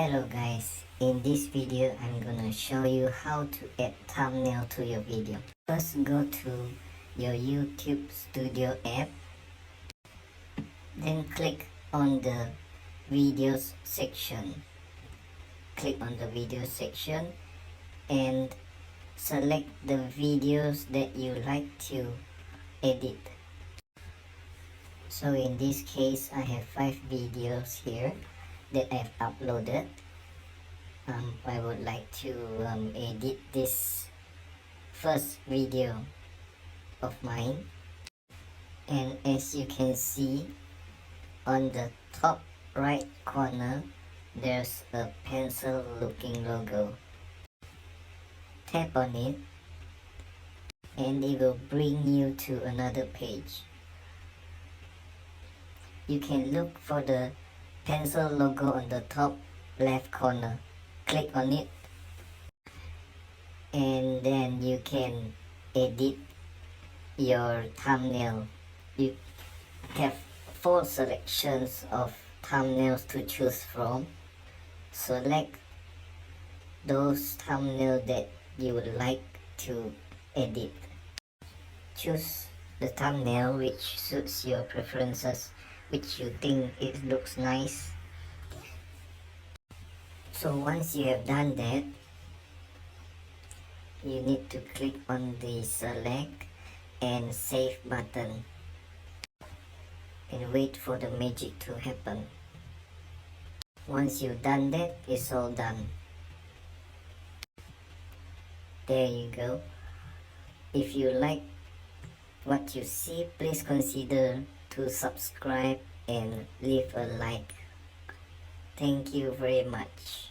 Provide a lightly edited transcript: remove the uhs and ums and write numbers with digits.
Hello guys, in this video I'm gonna show you how to add thumbnail to your video. First go to your YouTube Studio app, then click on the videos section. Click on the video section and select the videos that you like to edit. So in this case I have 5 videos here that I've uploaded. I would like to edit this first video of mine, and as you can see on the top right corner there's a pencil looking logo. Tap on it and it will bring you to another page. You can look for the pencil logo on the top left corner. Click on it and then you can edit your thumbnail. You have 4 selections of thumbnails to choose from. Select those thumbnails that you would like to edit. Choose the thumbnail which suits your preferences, which you think it looks nice. So once you have done that, you need to click on the select and save button and wait for the magic to happen. Once you've done that, it's all done. There you go. If you like what you see, please consider to subscribe and leave a like. Thank you very much.